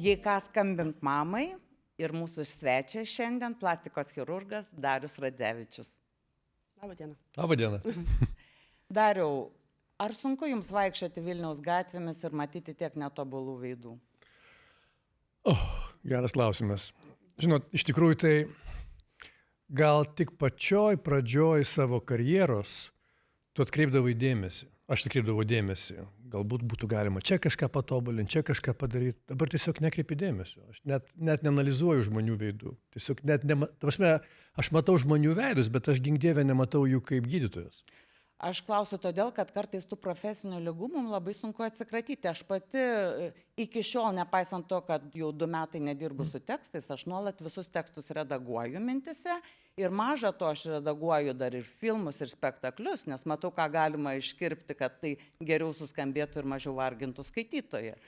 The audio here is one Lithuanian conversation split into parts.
Jei ką, skambink mamai ir mūsų svečias šiandien plastikos chirurgas Darius Radzevičius. Labą dieną. Labą dieną. Dariau, ar sunku jums vaikščioti Vilniaus gatvėmis ir matyti tiek netobulų veidų? Geras klausimas. Žinot, iš tikrųjų tai gal tik pačioj pradžioj savo karjeros tu atkreipdavai dėmesį. Aš atkreipdavau dėmesį. Galbūt būtų galima čia kažką patobulinti, čia kažką padaryti. Dabar tiesiog nekreipi dėmesio. Aš net neanalizuoju žmonių veidų. Tiesiog aš matau žmonių veidus, bet aš gink dieve nematau jų kaip gydytojas. Aš klausiu todėl, kad kartais tų profesinių ligų mums labai sunku atsikratyti. Aš pati iki šiol, nepaisant to, kad jau 2 metai nedirbu su tekstais, aš nuolat visus tekstus redaguoju mintise ir maža to aš redaguoju dar ir filmus, ir spektaklius, nes matau, ką galima iškirpti, kad tai geriau suskambėtų ir mažiau vargintų skaitytoje.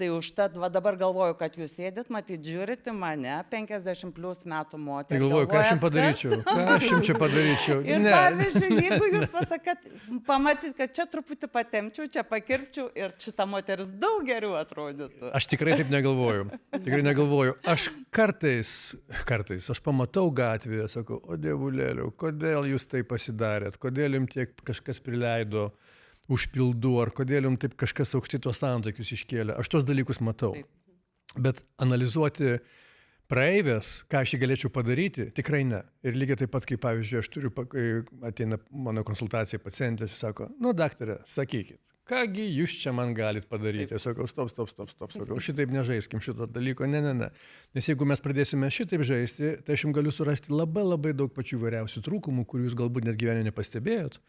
Tai užtat dabar galvoju, kad jūs sėdit, matyt, žiūrite mane, 50+ metų moterį. Tai galvoju, ką aš jums padaryčiau? Ką aš jums čia padaryčiau? Ir pavyzdžiui, jeigu jūs pamatyt, kad čia truputį patemčiau, čia pakirpčiau ir šita moteris daug geriau atrodytų. Aš tikrai taip negalvoju. Tikrai negalvoju. Aš kartais aš pamatau gatvėje, sakau, o dievulėliau, kodėl jūs tai pasidarėt? Kodėl jums tiek kažkas prileido užpildų, ar kodėl jums taip kažkas aukštai tuos santykius iškėlė. Aš tuos dalykus matau. Taip. Bet analizuoti praeivės, ką aš galėčiau padaryti, tikrai ne. Ir lygiai taip pat, kaip pavyzdžiui, aš turiu, ateina mano konsultacija pacientės ir sako, nu, daktare, sakykit, kągi jūs čia man galit padaryti. Aš sakau, stop, sakau, šitaip nežaiskim šito dalyko, ne. Nes jeigu mes pradėsime šitaip žaisti, tai aš jums galiu surasti labai daug pačių vairiausių trūkumų, kurių jūs galbūt net gyvenime nepastebėjot.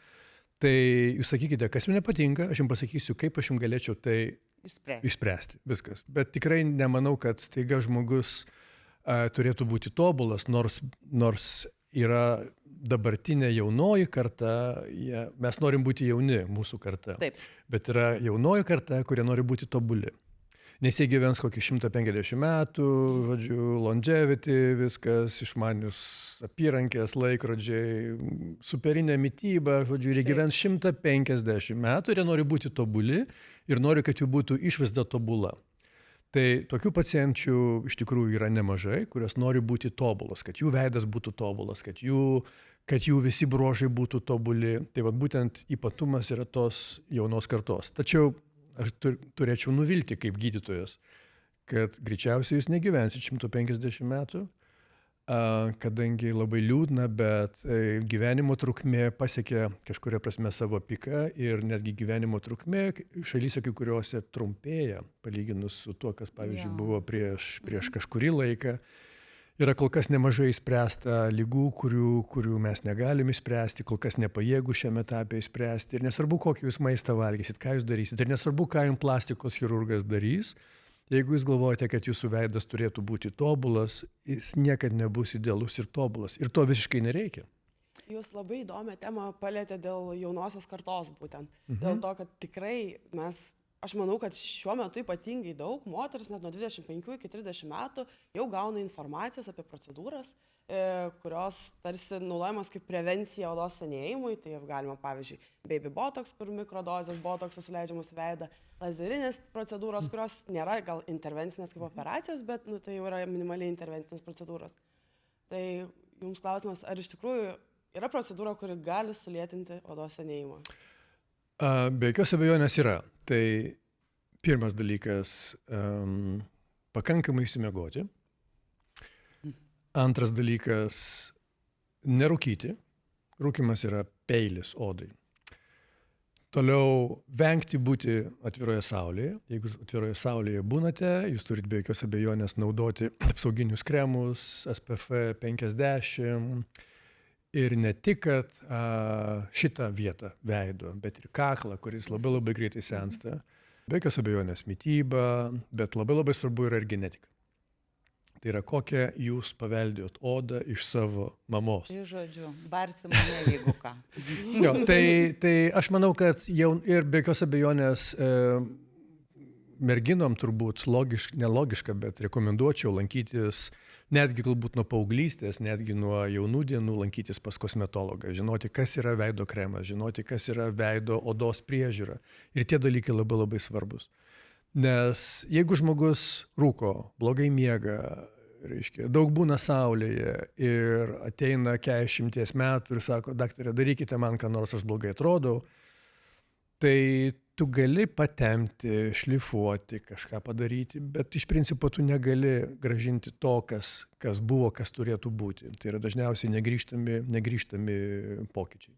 Tai jūs sakykite, kas jums nepatinka, aš jums pasakysiu, kaip aš jums galėčiau tai išspręsti. Viskas. Bet tikrai nemanau, kad staiga žmogus turėtų būti tobulas, nors yra dabartinė jaunoji karta, mes norim būti jauni, mūsų karta. Taip. Bet yra jaunoji karta, kurie nori būti tobuli. Nes jie gyvens kokį 150 metų, žodžiu, longevity, viskas, išmanius apyrankės, laikrodžiai, superinė mityba, žodžiu, ir jie gyvens 150 metų ir jie nori būti tobuli ir nori, kad jų būtų išvaizda tobula. Tai tokių pacienčių iš tikrųjų yra nemažai, kurios nori būti tobulos, kad jų veidas būtų tobulas, kad jų visi bruožai būtų tobuli. Tai vat būtent ypatumas yra tos jaunos kartos. Tačiau aš turėčiau nuvilti kaip gydytojas, kad greičiausiai jūs negyvensit 150 metų, kadangi labai liūdna, bet gyvenimo trukmė pasiekia kažkuria prasme savo piką ir netgi gyvenimo trukmė šalyse kai kuriuose trumpėja, palyginus su tuo, kas, pavyzdžiui, buvo prieš kažkurį laiką. Yra kol kas nemažai išspręsta ligų, kurių mes negalim išspręsti, kol kas nepajėgų šiame etape išspręsti. Ir nesvarbu, kokį jūs maistą valgysit, ką jūs darysit. Ir nesvarbu, ką jums plastikos chirurgas darys. Jeigu jūs galvojate, kad jūsų veidas turėtų būti tobulas, jis niekad nebus idealus ir tobulas. Ir to visiškai nereikia. Jūs labai įdomią temą palėtė dėl jaunosios kartos būtent. Dėl to, kad tikrai aš manau, kad šiuo metu ypatingai daug moteris, net nuo 25 iki 30 metų, jau gauna informacijos apie procedūras, kurios tarsi naudojamos kaip prevencija odos senėjimui. Tai galima, pavyzdžiui, baby botox, kur mikrodozės botoksas suleidžiamas veidą, lazerinės procedūros, kurios nėra gal intervencinės kaip operacijos, bet tai jau yra minimaliai intervencinės procedūros. Tai jums klausimas, ar iš tikrųjų yra procedūra, kuri gali sulėtinti odos senėjimą? Be jokios abejonės yra. Tai pirmas dalykas pakankamai išsimiegoti. Antras dalykas nerūkyti. Rūkymas yra peilis odai. Toliau vengti būti atviroje saulėje. Jeigu atviroje saulėje būnate, jūs turite be jokios abejonės naudoti apsauginius kremus, SPF 50. Ir ne tik, kad šitą vietą veido, bet ir kaklą, kuris labai greitai sensta. Be jokios abejonės mityba, bet labai svarbu yra ir genetika. Tai yra, kokią jūs paveldėjot odą iš savo mamos. Tai žodžiu, barsi mane, jeigu ką. Jo, tai aš manau, kad jau ir be jokios abejonės merginom turbūt nelogiška, bet rekomenduočiau lankytis netgi galbūt nuo paauglystės, netgi nuo jaunų dienų lankytis pas kosmetologą, žinoti, kas yra veido kremas, žinoti, kas yra veido odos priežiūra. Ir tie dalykai labai svarbus. Nes jeigu žmogus rūko, blogai miega, reiškia, daug būna saulėje ir ateina 40 metų ir sako, daktare, darykite man, ką nors aš blogai atrodau, tai tu gali patempti, šlifuoti, kažką padaryti, bet iš principo tu negali grąžinti to, kas buvo, kas turėtų būti. Tai yra dažniausiai negrįžtami pokyčiai.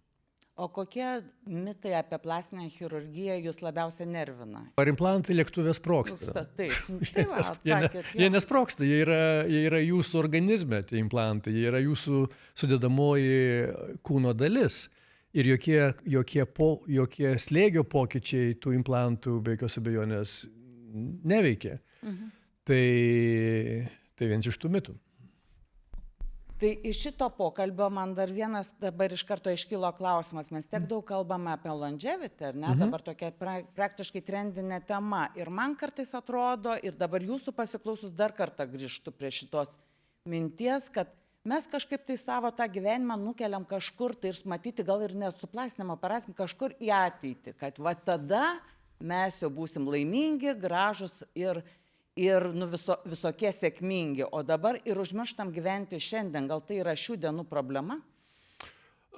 O kokie mitai apie plastinę chirurgiją jūs labiausiai nervina? Ar implantai lėktuvės sprogsta? Taip, tai va, atsakėt. Jie nesprogsta, jie yra jūsų organizme, tie implantai, jie yra jūsų sudedamoji kūno dalis. Ir jokie slėgio pokyčiai tų implantų be jokios abejonės neveikia. Tai vienas iš tų mitų. Tai iš šito pokalbio man dar vienas dabar iš karto iškilo klausimas. Mes tiek daug kalbame apie longevity, ar ne? Dabar tokia praktiškai trendinė tema. Ir man kartais atrodo, ir dabar jūsų pasiklausus dar kartą grįžtu prie šitos minties, kad mes kažkaip tai savo tą gyvenimą nukeliam kažkur, tai ir matyti gal ir net su plastinėm operacijom kažkur į ateitį, kad va tada mes jau būsim laimingi, gražus ir visokie sėkmingi, o dabar ir užmirštam gyventi šiandien. Gal tai yra šių dienų problema?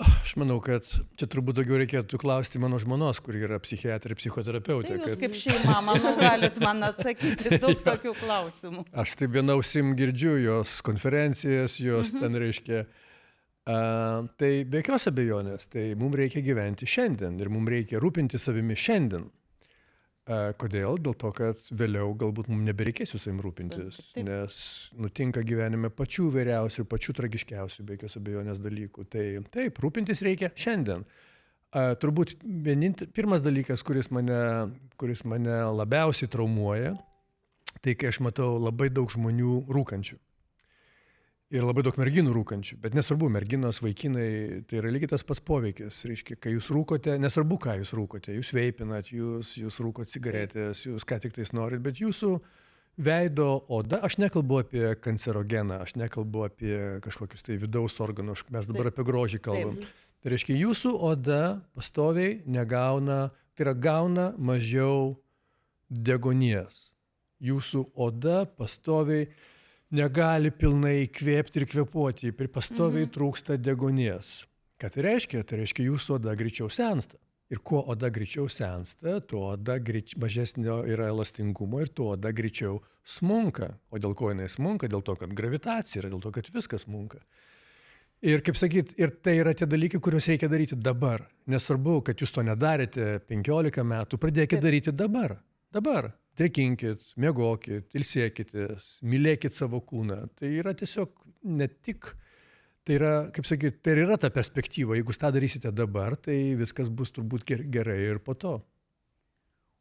Aš manau, kad čia turbūt daugiau reikėtų klausti mano žmonos, kuri yra psichiatrė, psichoterapeutė. Tai jūs kaip šeima, manau, galit man atsakyti daug tokių klausimų. Aš taip viena ausim girdžiu jos konferencijas, jos ten reiškia. Tai be jokios abejonės, tai mums reikia gyventi šiandien ir mums reikia rūpinti savimi šiandien. Kodėl? Dėl to, kad vėliau galbūt mums nebereikės su savim rūpintis, nes nutinka gyvenime pačių vairiausių, pačių tragiškiausių, be jokios abejonės dalykų. Tai taip, rūpintis reikia šiandien. Turbūt pirmas dalykas, kuris mane labiausiai traumuoja, tai kai aš matau labai daug žmonių rūkančių. Ir labai daug merginų rūkančių, bet nesvarbu, merginos, vaikinai, tai yra lygiai tas pats poveikis. Reiškia, kai jūs rūkote, nesvarbu, ką jūs rūkote, jūs veipinat, jūs rūkot cigaretės, jūs ką tik tais norit, bet jūsų veido oda, aš nekalbu apie kancerogeną, aš nekalbu apie kažkokius tai vidaus organus, mes dabar apie grožį kalbam. Tai reiškia, jūsų oda pastoviai negauna, tai yra gauna mažiau deguonies. Jūsų oda pastoviai negali pilnai įkvėpti ir kvėpuoti, ir pastoviai trūksta deguonies. Ką tai reiškia? Tai reiškia, jūsų oda greičiau sensta. Ir kuo oda greičiau sensta, tuo oda mažesnio yra elastingumo ir tuo oda greičiau smunka. O dėl ko jinai smunka? Dėl to, kad gravitacija yra, dėl to, kad viskas smunka. Ir kaip sakyt, ir tai yra tie dalykai, kuriuos reikia daryti dabar. Nesvarbu, kad jūs to nedarėte 15 metų, pradėkite daryti dabar. Dabar. Dėkinkit, miegokit, ilsėkitės, mylėkit savo kūną. Tai yra tiesiog ne tik, tai yra, kaip sakyt, tai yra ta perspektyva. Jeigu tą darysite dabar, tai viskas bus turbūt gerai ir po to.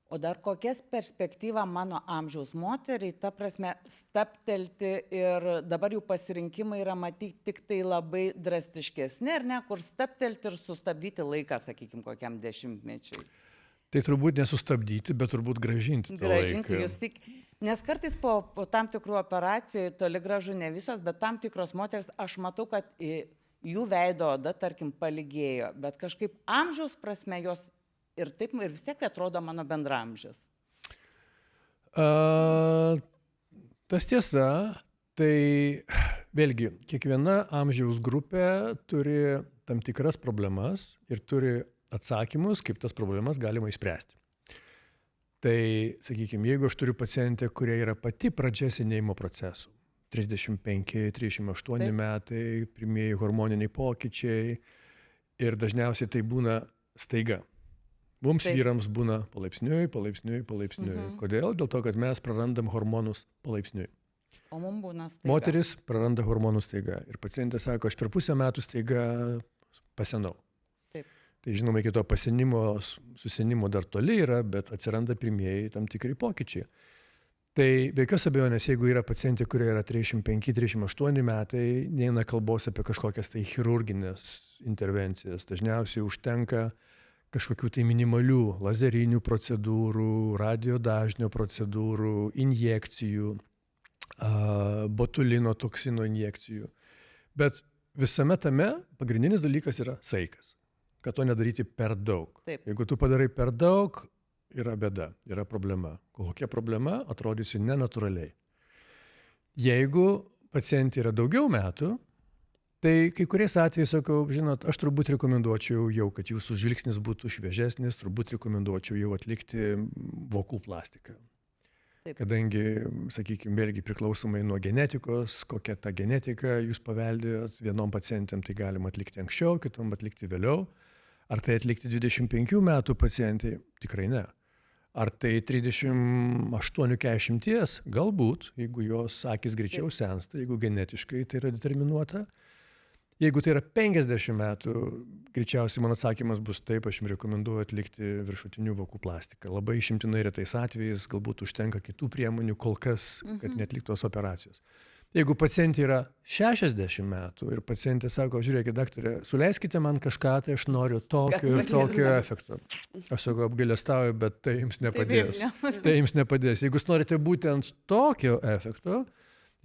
O dar kokias perspektyvą mano amžiaus moteriai, ta prasme, staptelti ir dabar jų pasirinkimai yra matyti tik tai labai drastiškesni, ar ne, kur staptelti ir sustabdyti laiką, sakykime, kokiam 10-mečiui. Tai turbūt nesustabdyti, bet turbūt grąžinti tą laiką. Jūs tik, nes kartais po tam tikrų operacijų, toli gražu ne visos, bet tam tikros moteris, aš matau, kad jų veido oda, tarkim, palygėjo, bet kažkaip amžiaus prasme jos ir taip ir vis tiek atrodo mano bendramžis. Tas tiesa, tai vėlgi, kiekviena amžiaus grupė turi tam tikras problemas ir turi atsakymus, kaip tas problemas galima išspręsti. Tai, sakykime, jeigu aš turiu pacientę, kurie yra pati pradžia senėjimo procesų, 35-38 metai, pirmieji hormoniniai pokyčiai ir dažniausiai tai būna staiga. Mums vyrams būna palaipsniui. Kodėl? Dėl to, kad mes prarandam hormonus palaipsniui. O mums būna staiga. Moteris praranda hormonus staiga. Ir pacientė sako, aš per pusę metų staiga pasenau. Tai žinoma, iki to susenimo dar toli yra, bet atsiranda pirmieji tam tikri pokyčiai. Tai be jokios abejonės, jeigu yra pacientė, kurie yra 35-38 metai, neina kalbos apie kažkokias tai chirurginės intervencijas. Dažniausiai užtenka kažkokių tai minimalių lazerinių procedūrų, radiodažnio procedūrų, injekcijų, botulino toksino injekcijų. Bet visame tame pagrindinis dalykas yra saikas. Kad to nedaryti per daug. Taip. Jeigu tu padarai per daug, yra bėda, yra problema. Kokia problema? Atrodysi nenatūraliai. Jeigu pacientė yra daugiau metų, tai kai kuriais atvejais sakau, žinot, aš turbūt rekomenduočiau jau, kad jūsų žvilgsnis būtų šviežesnis, turbūt rekomenduočiau jau atlikti vokų plastiką. Taip. Kadangi, sakykime, vėlgi priklausomai nuo genetikos, kokia ta genetika jūs paveldėjot, vienom pacientėm tai galima atlikti anksčiau, kitom atlikti vėliau. Ar tai atlikti 25 metų pacientai? Tikrai ne. Ar tai 38-40? Galbūt, jeigu jos akys greičiau sensta, jeigu genetiškai tai yra determinuota. Jeigu tai yra 50 metų, greičiausiai mano atsakymas bus taip, aš jums rekomenduoju atlikti viršutinių vokų plastiką. Labai išimtinai retais atvejais, galbūt užtenka kitų priemonių, kol kas, kad netliktos operacijos. Jeigu pacientė yra 60 metų ir pacientė sako, žiūrėkit, daktarė, suleiskite man kažką, tai aš noriu tokio ir tokio efekto. Aš sakau, apgailestauju, bet tai jums nepadės. Tai jums nepadės. Jeigu jūs norite būtent tokio efekto,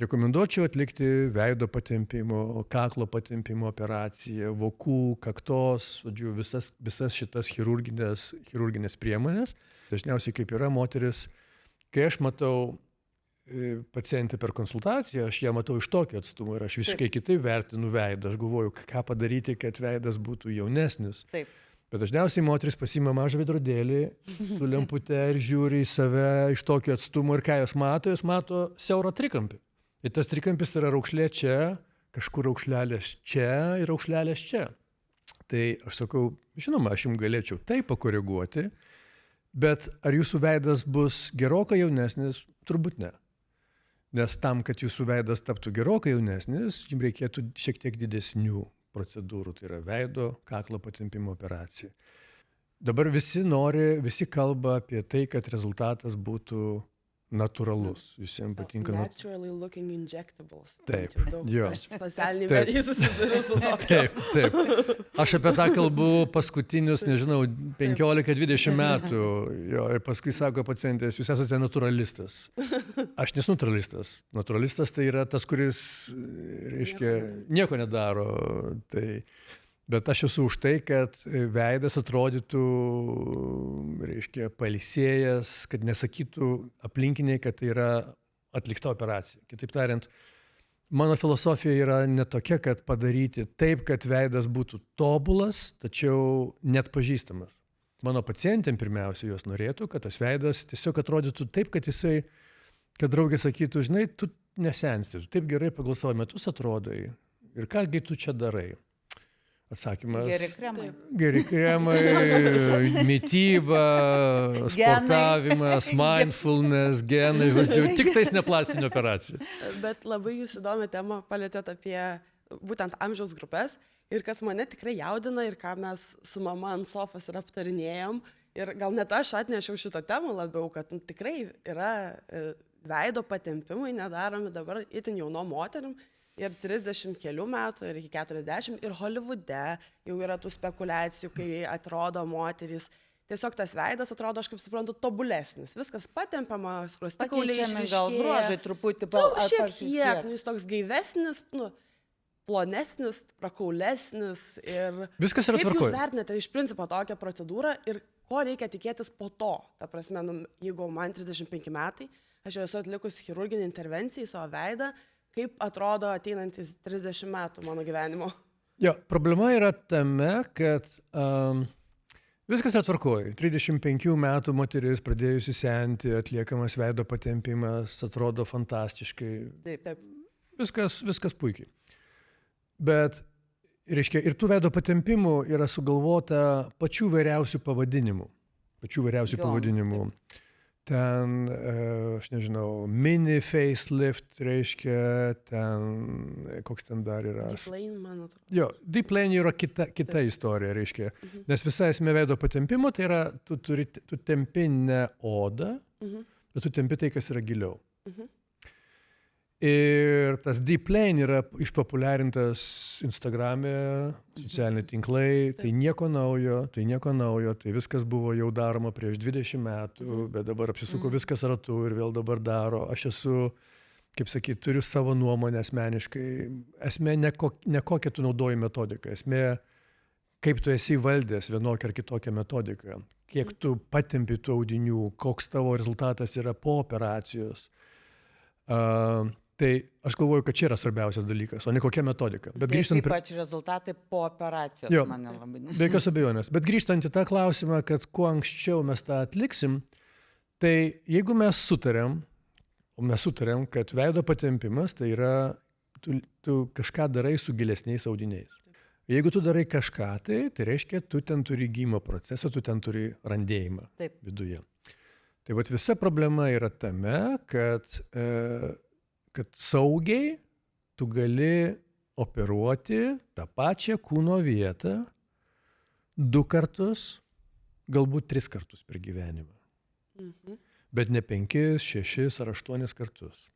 rekomenduočiau atlikti veido patempimo, kaklo patempimo operaciją, vokų, kaktos, žodžiu, visas šitas chirurginės priemonės. Dažniausiai kaip yra moteris, kai aš matau pacientę per konsultaciją, aš ją matau iš tokio atstumo ir aš visiškai kitaip vertinu veidą. Aš galvoju, ką padaryti, kad veidas būtų jaunesnis. Taip. Bet dažniausiai moteris pasiima mažą veidrodėlį su lempute ir žiūri į save iš tokio atstumo ir ką jos mato siaurą trikampį. Ir tas trikampis yra raukšlė čia, kažkur raukšlelės čia ir raukšlelės čia. Tai aš sakau, žinoma, aš jums galėčiau tai pakoreguoti, bet ar jūsų veidas bus gerokai jaunesnis? Turbūt ne. Nes tam, kad jūsų veidas taptų gerokai jaunesnis, jums reikėtų šiek tiek didesnių procedūrų, tai yra veido, kaklo patempimo operacija. Dabar visi kalba apie tai, kad rezultatas būtų natūralus. Visiems patinka Naturally looking injectables. Taip, Daug jo. Aš socialiniai medijai susiduriu su to. Taip. Aš apie tą kalbu paskutinius, 15-20 metų. Jo, ir paskui sako pacientės, jūs esate naturalistas. Aš nesu naturalistas. Naturalistas tai yra tas, kuris, reiškia, nieko nedaro. Bet aš esu už tai, kad veidas atrodytų, reiškia, pailsėjęs, kad nesakytų aplinkiniai, kad tai yra atlikta operacija. Kitaip tariant, mano filosofija yra ne tokia, kad padaryti taip, kad veidas būtų tobulas, tačiau net pažįstamas. Mano pacientėm pirmiausia jos norėtų, kad tas veidas tiesiog atrodytų taip, kad draugė sakytų, žinai, tu nesensti, tu taip gerai pagal savo metus atrodai ir kągi tu čia darai. Atsakymas. Geri kremai, mityba, sportavimas, mindfulness, genai, žodžiu, tik tais ne plastinė operacija. Bet labai jūs įdomią temą palėtėt apie būtent amžiaus grupės ir kas mane tikrai jaudina ir ką mes su mama ant sofos ir aptarinėjom. Ir gal net aš atnešiau šitą temą labiau, kad tikrai yra veido patempimai nedaromi dabar itin jaunom moterim. Ir 30 kelių metų, ir iki 40, ir Holivude jau yra tų spekulacijų, kai atrodo moterys. Tiesiog tas veidas atrodo, aš kaip suprantu, tobulesnis. Viskas patempiama, skruostikauliai išryškėja. Gal bruožai truputį šiek tiek, jis toks gaivesnis, plonesnis, prakaulesnis. Ir viskas yra tvarkoj. Kaip jūs vertinate iš principo tokią procedūrą ir ko reikia tikėtis po to? Ta prasme, jeigu man 35 metai, aš jau esu atlikus chirurginį intervenciją į savo veidą, kaip atrodo ateinantis 30 metų mano gyvenimo? Jo, problema yra tame, kad viskas yra tvarkoj. 35 metų moteris pradėjusi senti, atliekamas veido patempimas, atrodo fantastiškai. Taip. Viskas puikiai. Bet, reiškia, ir tų veido patempimų yra sugalvota pačių vairiausių pavadinimų. Ten, aš nežinau, mini facelift, reiškia, koks ten dar yra. Deep lane, man atrodo. Jo, deep lane yra kita istorija, reiškia. Nes visa esmė veido patempimo, tai yra, tu tempi ne odą, bet tu tempi tai, kas yra giliau. Ir tas deep lane yra išpopuliarintas Instagram'e, socialiniai tinklai, tai nieko naujo, tai viskas buvo jau daroma prieš 20 metų, bet dabar apsisuko viskas ratu ir vėl dabar daro. Aš esu, kaip sakyti, turiu savo nuomonę asmeniškai. Esmė ne kokią tu naudoji metodiką, esmė kaip tu esi valdęs vienokią ar kitokią metodiką. kiek tu patempi tų audinių, koks tavo rezultatas yra po operacijos. Tai aš galvoju, kad čia yra svarbiausias dalykas, o ne kokia metodika. Bet grįžtant Ypač rezultatai po operacijos Jo, mane labai. be jokios abejonės. Bet grįžtant į tą klausimą, kad kuo anksčiau mes tą atliksim, tai jeigu mes sutarėm, kad veido patempimas tai yra, tu kažką darai su gilesniais audiniais. Jeigu tu darai kažką, tai reiškia, tu ten turi gymo procesą, tu ten turi randėjimą Taip. viduje. Tai vat visa problema yra tame, kad saugiai tu gali operuoti tą pačią kūno vietą 2 kartus, galbūt 3 kartus per gyvenimą. Bet ne 5, 6 ar 8 kartus.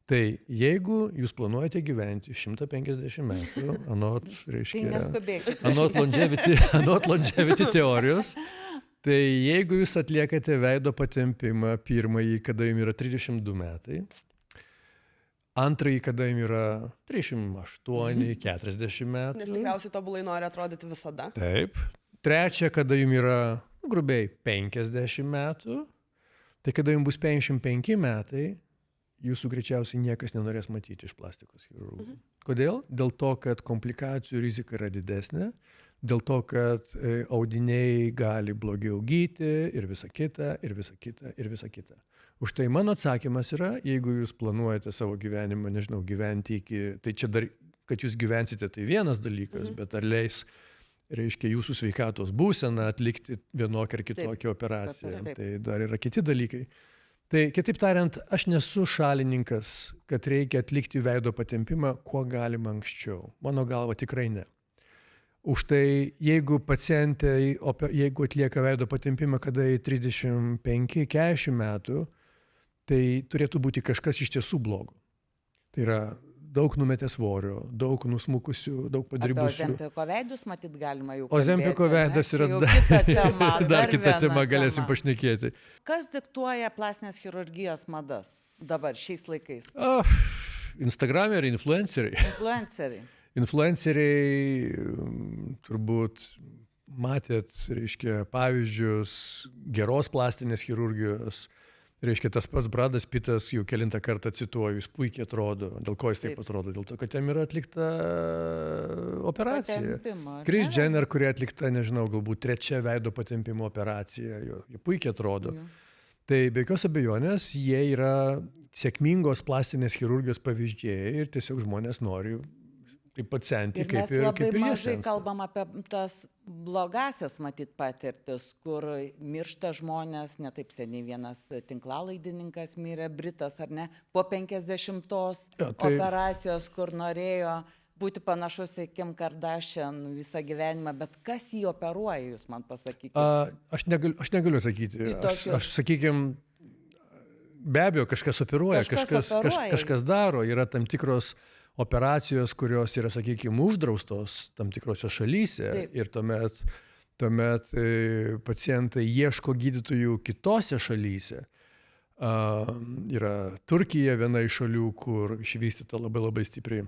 Tai jeigu jūs planuojate gyventi 150 metų, anot longevity teorijos, tai jeigu jūs atliekate veido patempimą pirmąjį, kada jums yra 32 metai, antrąjį, kada jums yra 38, 40 metų. Nes tikriausiai tobulai nori atrodyti visada. Taip. Trečią, kada jums yra, grubiai, 50 metų, tai kada jums bus 55 metai, jūsų greičiausiai niekas nenorės matyti iš plastikos chirurgų. Kodėl? Dėl to, kad komplikacijų rizika yra didesnė, dėl to, kad audiniai gali blogiau gyti ir visa kita, ir visa kita, ir visa kita. Už tai mano atsakymas yra, jeigu jūs planuojate savo gyvenimą, nežinau, gyventi iki, tai čia dar, kad jūs gyvensite, tai vienas dalykas, bet ar leis, reiškia, jūsų sveikatos būseną atlikti vienokią ar kitokią operaciją. Tai dar yra kiti dalykai. Tai kitaip tariant, aš nesu šalininkas, kad reikia atlikti veido patempimą kuo galima anksčiau. Mano galva tikrai ne. Už tai, jeigu pacientai, jeigu atlieka veido patempimą, kada į 35-40 metų, tai turėtų būti kažkas iš tiesų blogo. Tai yra daug numetė svorio, daug nusmukusių, daug padribusių. Apie Ozempiko veidus matyt galima jau Ozempiko veidas yra dar kita tema, galėsim pašnekėti. Kas diktuoja plastinės chirurgijos madas dabar, šiais laikais? Instagram'e ir influenceriai. Influenceriai turbūt matėt, reiškia, pavyzdžius geros plastinės chirurgijos. Reiškia, tas pats Bradas Pittas jau kelintą kartą cituoju, jis puikiai atrodo. Dėl ko jis taip atrodo? Dėl to, kad jam yra atlikta operacija. Kris Jenner, kuri atlikta, nežinau, galbūt 3 veido patempimo operacija, jie puikiai atrodo. Tai be jokios abejonės, jie yra sėkmingos plastinės chirurgijos pavyzdžiai ir tiesiog žmonės nori taip pat senti, kaip ir jie sensta. Mes labai mažai kalbam apie tas blogasias, matyt, patirtis, kur miršta žmonės, ne taip seniai vienas tinklalaidininkas mirė, Britas ar ne, po 50-os operacijos, kur norėjo būti panašus į Kim Kardashian visą gyvenimą, bet kas jį operuoja, jūs man pasakykite? Aš negaliu sakyti. Aš sakykime, be abejo, kažkas operuoja, kažkas daro, yra tam tikros operacijos, kurios yra, sakykime, uždraustos tam tikrose šalyse. Taip. Ir tuomet pacientai ieško gydytojų kitose šalyse. Yra Turkija viena iš šalių, kur išvystyta labai stipriai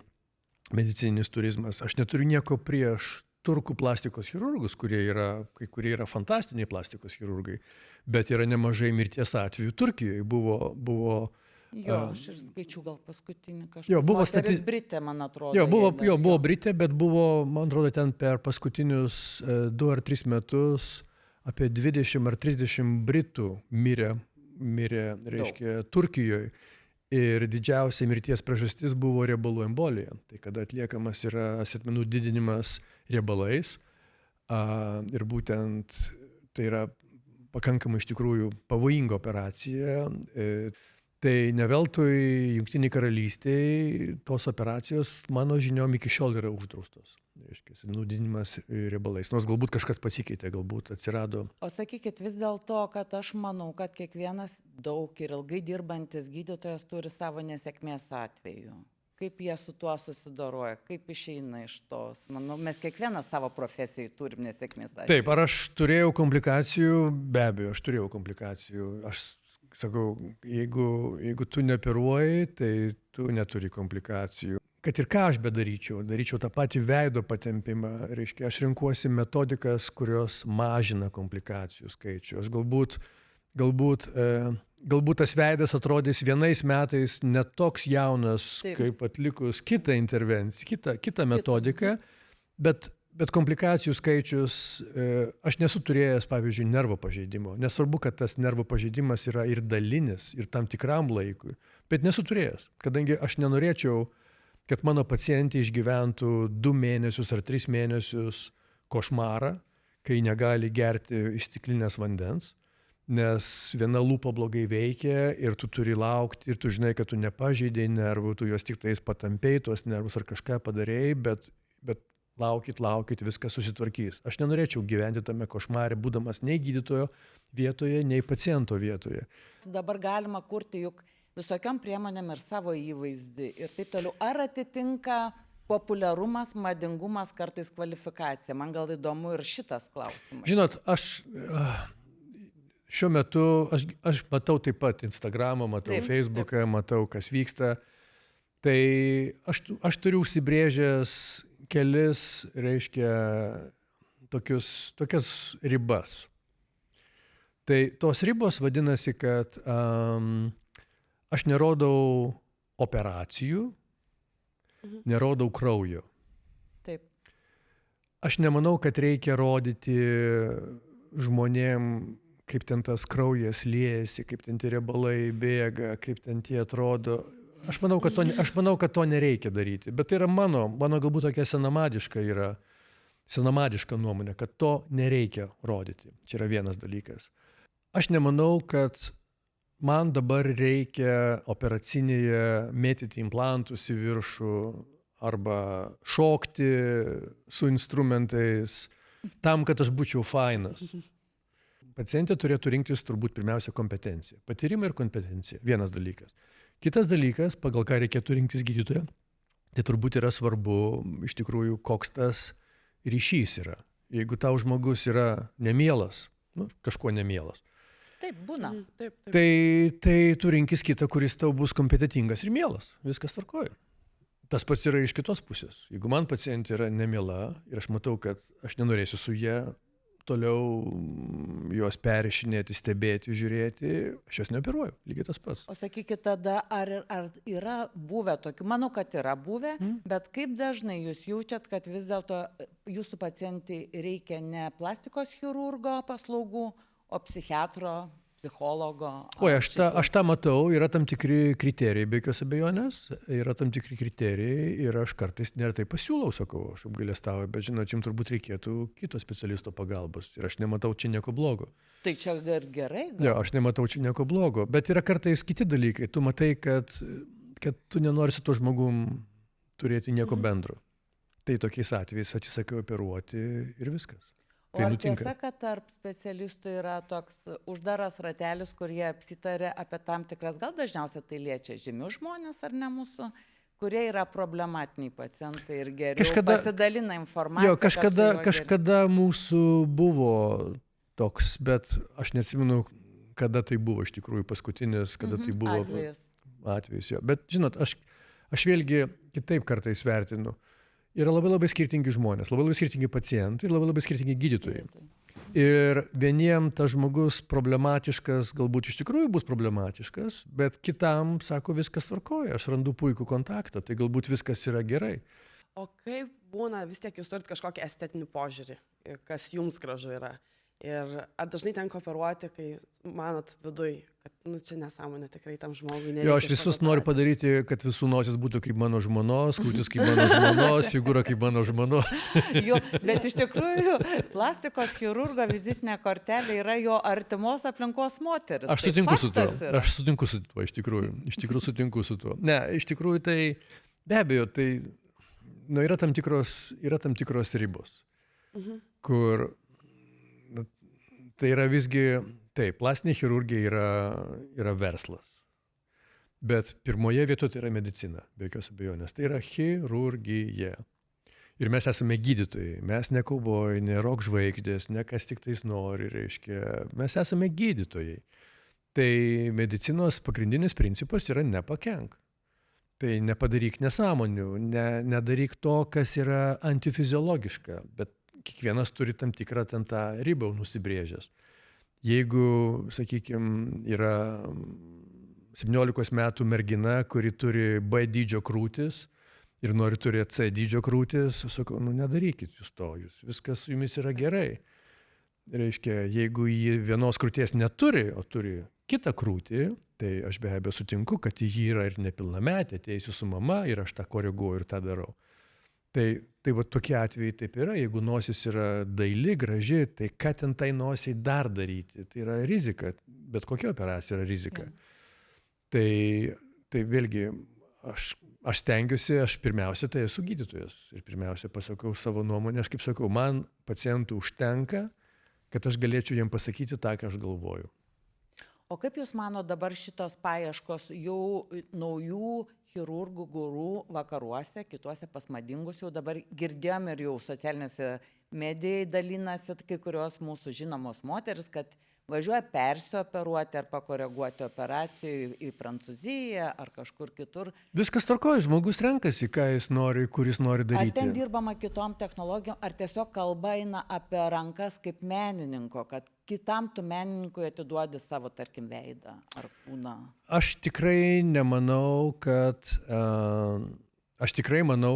medicininis turizmas. Aš neturiu nieko prieš turkų plastikos chirurgus, kai kurie yra fantastiniai plastikos chirurgai, bet yra nemažai mirties atvejų Turkijoje. Buvo aš ir skaičiu gal paskutinį kažkokį. Moteris Britė, man atrodo. Buvo Britė, bet buvo, man atrodo, ten per paskutinius 2 ar 3 metus apie 20 ar 30 Britų mirė, reiškia, Turkijoje. Ir didžiausia mirties priežastis buvo riebalų embolija. Tai kada atliekamas yra sėdmenų didinimas riebalais. Ir būtent tai yra pakankamai iš tikrųjų pavojinga operacija. Tai ne veltui Jungtinėje karalystėje tos operacijos, mano žiniom, iki šiol yra uždraustos. Reiškia, sėdmenų didinimas riebalais. Nors galbūt kažkas pasikeitė, galbūt atsirado. O sakykit vis dėlto, kad aš manau, kad kiekvienas daug ir ilgai dirbantis gydytojas turi savo nesėkmės atvejų. Kaip jie su tuo susidoroja, kaip išeina iš tos? Manau, mes kiekvieną savo profesijoje turim nesėkmės atvejų. Taip, ar aš turėjau komplikacijų? Be abejo, aš turėjau komplikacijų. Aš sakau, jeigu tu neoperuoji, tai tu neturi komplikacijų. kad ir ką aš bedaryčiau, daryčiau tą patį veido patempimą, reiškia, aš renkuosi metodikas, kurios mažina komplikacijų skaičių. Aš galbūt tas veidas atrodys vienais metais netoks jaunas, Taip. kaip atlikus kitą intervenciją, kitą metodiką, bet komplikacijų skaičius, aš nesu turėjęs, pavyzdžiui, nervo pažeidimo. Nesvarbu, kad tas nervo pažeidimas yra ir dalinis, ir tam tikram laikui, bet nesu turėjęs, kadangi aš nenorėčiau, kad mano pacientė išgyventų 2 mėnesius ar 3 mėnesius košmarą, kai negali gerti iš stiklinės vandens, nes viena lūpa blogai veikia ir tu turi laukti ir tu žinai, kad tu nepažeidėjai nervų, tu juos tik tais patampėjai, tuos nervus ar kažką padarėjai, bet laukit, viskas susitvarkys. Aš nenorėčiau gyventi tame košmare, būdamas nei gydytojo vietoje, nei paciento vietoje. Dabar galima kurti juk visokiom priemonėm ir savo įvaizdį ir taip toliau. Ar atitinka populiarumas, madingumas, kartais kvalifikacija? Man gal įdomu ir šitas klausimas. Žinot, šiuo metu aš matau taip pat Instagramą, matau Taip, Facebooką, matau, kas vyksta. Tai aš turiu užsibrėžęs kelis, reiškia, tokias ribas. Tai tos ribos vadinasi, kad aš nerodau operacijų, nerodau kraujo. Taip. Aš nemanau, kad reikia rodyti žmonėm, kaip ten tas kraujas liejasi, kaip ten tie riebalai bėga, kaip ten tie atrodo. Aš manau, kad to nereikia daryti, bet tai yra mano galbūt tokia senamadiška nuomonė, kad to nereikia rodyti. Čia yra vienas dalykas. Aš nemanau, kad man dabar reikia operacinėje mėtyti implantus į viršų arba šokti su instrumentais tam, kad aš būčiau fainas. Pacientė turėtų rinktis turbūt pirmiausia kompetenciją. Patyrimą ir kompetenciją. Vienas dalykas. Kitas dalykas, pagal ką reikėtų rinktis gydytoją, tai turbūt yra svarbu iš tikrųjų, koks tas ryšys yra. Jeigu tau žmogus yra nemielas, kažkuo nemielas, Taip, būna. Taip. tai tu rinkis kitą, kuris tau bus kompetentingas ir mielas. Viskas tvarkoja. Tas pats yra iš kitos pusės. Jeigu man pacientė yra nemiela ir aš matau, kad aš nenorėsiu su ja toliau juos perrišinėti, stebėti, žiūrėti, aš jos neoperuoju, lygiai tas pats. O sakykit tada, ar yra buvę tokių, manau, kad yra buvę, bet kaip dažnai jūs jaučiat, kad vis dėlto jūsų pacientai reikia ne plastikos chirurgo paslaugų, o psichiatro, psichologo? Oi, aš tą matau, yra tam tikri kriterijai, be jokios abejonės, yra tam tikri kriterijai ir aš kartais neretai pasiūlau, sakau, aš apgailestauju, bet žinot, jums turbūt reikėtų kito specialisto pagalbos ir aš nematau čia nieko blogo. Tai čia ir gerai? Jo, aš nematau čia nieko blogo, bet yra kartais kiti dalykai. Tu matai, kad tu nenori su tuo žmogum turėti nieko bendro. Tai tokiais atvejais atsisakai operuoti ir viskas. O ar tiesa, kad tarp specialistų yra toks uždaras ratelis, kurie apsitarė apie tam tikras, gal dažniausiai tai liečia žymius žmonės ar ne mūsų, kurie yra problematiniai pacientai ir geriau pasidalina informaciją? Jo, kažkada mūsų buvo toks, bet aš neatsimenu, kada tai buvo iš tikrųjų paskutinis, kada tai buvo atvejis. Jo. Bet žinot, aš vėlgi kitaip kartais vertinu. Yra labai skirtingi žmonės, labai skirtingi pacientai ir labai skirtingi gydytojai. Ir vieniem tas žmogus problematiškas, galbūt iš tikrųjų bus problematiškas, bet kitam, sako, viskas tvarkoja, aš randu puikų kontaktą, tai galbūt viskas yra gerai. O kaip būna, vis tiek jūs turit kažkokį estetinį požiūrį, kas jums gražu yra? Ir ar dažnai tenka operuoti, kai manot viduj, kad čia nesąmonė tikrai tam žmogui nereikia? Jo, aš visus noriu padaryti, kad visų nosis būtų kaip mano žmonos, krūtis kaip mano žmonos, figūra kaip mano žmonos. Jo, bet iš tikrųjų plastikos chirurgo vizitinė kortelė yra jo artimos aplinkos moteris. Aš sutinku su tuo. Aš sutinku su tuo, iš tikrųjų sutinku su tuo. Ne, iš tikrųjų tai be abejo, tai yra tam tikros ribos, kur tai yra visgi, taip, plastinė chirurgija yra verslas. Bet pirmoje vietoje tai yra medicina, be jokios abejonės. Tai yra chirurgija. Ir mes esame gydytojai. Mes ne kaubojai, ne rock žvaigždės, ne kas tik tais nori, reiškia. Mes esame gydytojai. Tai medicinos pagrindinis principas yra nepakenk. Tai nepadaryk nesąmonių, nedaryk to, kas yra antifiziologiška, bet kiekvienas turi tam tikrą ten tą ribą nusibrėžęs. Jeigu, sakykime, yra 17 metų mergina, kuri turi B dydžio krūtis ir nori turėti C dydžio krūtis, sakau, nedarykit jūs to, viskas su jumis yra gerai. Reiškia, jeigu ji vienos krūties neturi, o turi kitą krūtį, tai aš be abejo sutinku, kad ji yra ir nepilnametė, ateisiu su mama ir aš tą koreguoju ir tą darau. Tai va tokie atvejai taip yra, jeigu nosis yra daili, graži, tai ką ten tai nosiai dar daryti? Tai yra rizika, bet kokia operacija yra rizika. Tai vėlgi, aš stengiuosi, aš pirmiausia tai esu gydytojas ir pirmiausia pasakau savo nuomonę, aš kaip sakau, man pacientų užtenka, kad aš galėčiau jiem pasakyti tą, ką aš galvoju. O kaip Jūs mano dabar šitos paieškos jau naujų chirurgų gurų vakaruose, kituose pas madingus jau dabar girdėjom ir jau socialiniuose medijai dalinasi kai kurios mūsų žinomos moteris, kad važiuoja persioperuoti ar pakoreguoti operacijų į Prancūziją ar kažkur kitur. Viskas tvarkoja, žmogus renkasi, ką jis nori, kur jis nori daryti. Ar ten dirbama kitom technologijom, ar tiesiog kalba eina apie rankas kaip menininko, kad kitam tu menininkui atiduodi savo, tarkim, veidą ar kūną? Aš tikrai nemanau,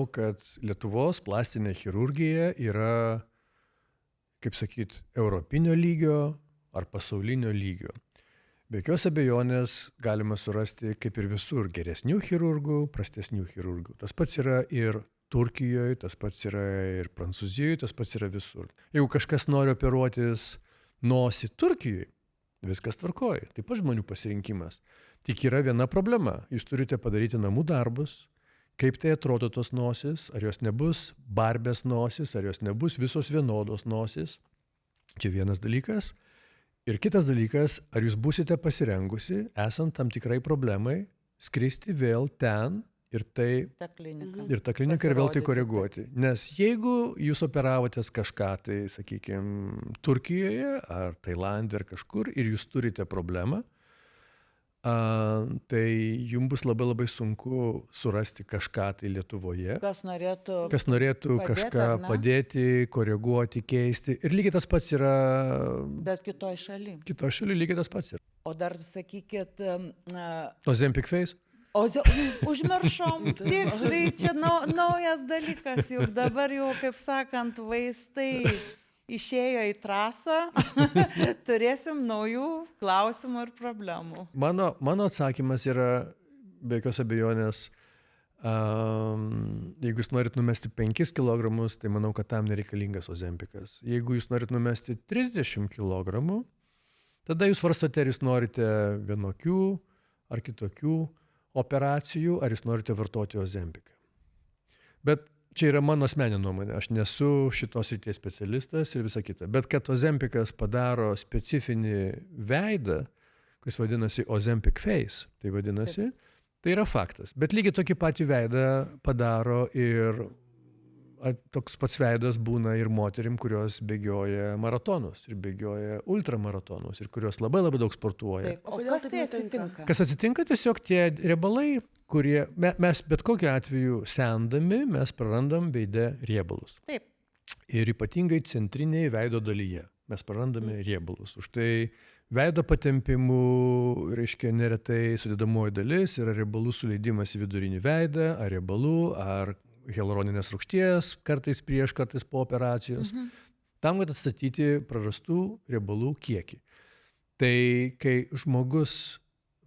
kad Lietuvos plastinė chirurgija yra, kaip sakyt, europinio lygio ar pasaulinio lygio. Be jokios abejonės galima surasti, kaip ir visur, geresnių chirurgų, prastesnių chirurgų. Tas pats yra ir Turkijoje, tas pats yra ir Prancūzijoje, tas pats yra visur. Jeigu kažkas nori operuotis nosį Turkijoje, viskas tvarkoja. Taip pat žmonių pasirinkimas. Tik yra viena problema. Jūs turite padaryti namų darbus, kaip tai atrodo tos nosis, ar jos nebus barbės nosis, ar jos nebus visos vienodos nosis. Čia vienas dalykas. Ir kitas dalykas, ar jūs būsite pasirengusi, esant tam tikrai problemai, skristi vėl ten ir tą kliniką ir vėl tai koreguoti. Nes jeigu jūs operavotės kažką, tai, sakykime, Turkijoje ar Tailande ar kažkur ir jūs turite problemą, tai jums bus labai labai sunku surasti kažką tai Lietuvoje. Kas norėtų padėti, kažką padėti, koreguoti, keisti. Ir lygiai tas pats yra... Bet kitoj šaly. Kitoj šaly lygiai tas pats yra. O dar sakykit... Ozempic Face? Užmiršom, tiksliai, čia naujas dalykas, juk dabar jau, kaip sakant, vaistai išėjo į trasą, turėsim naujų klausimų ir problemų. Mano atsakymas yra, be jokios abejonės, jeigu jūs norit numesti 5 kg, tai manau, kad tam nereikalingas Ozempicas. Jeigu jūs norit numesti 30 kg, tada jūs svarstote, ar jūs norite vienokių ar kitokių operacijų, ar jūs norite vartoti Ozempicą. Bet čia yra mano asmeninė nuomonė, aš nesu šitos srities specialistas ir visa kita. Bet kad Ozempicas padaro specifinį veidą, kuris vadinasi Ozempic Face, tai vadinasi, tai yra faktas. Bet lygiai tokį patį veidą padaro ir toks pats veidas būna ir moterim, kurios bėgioja maratonus ir bėgioja ultramaratonus ir kurios labai labai daug sportuoja. Taip. O kas tai atsitinka? Kas atsitinka, tiesiog tie riebalai, kurie mes bet kokiu atveju sendami, mes prarandam veide riebalus. Taip. Ir ypatingai centrinėje veido dalyje mes prarandame riebalus. Už tai veido patempimų, reiškia, neretai sudėdamoji dalis yra riebalų suleidimas į vidurinį veidą, ar riebalų, ar hialuroninės rūgšties, kartais prieš, kartais po operacijos, tam, kad atstatyti prarastų riebalų kiekį. Tai kai žmogus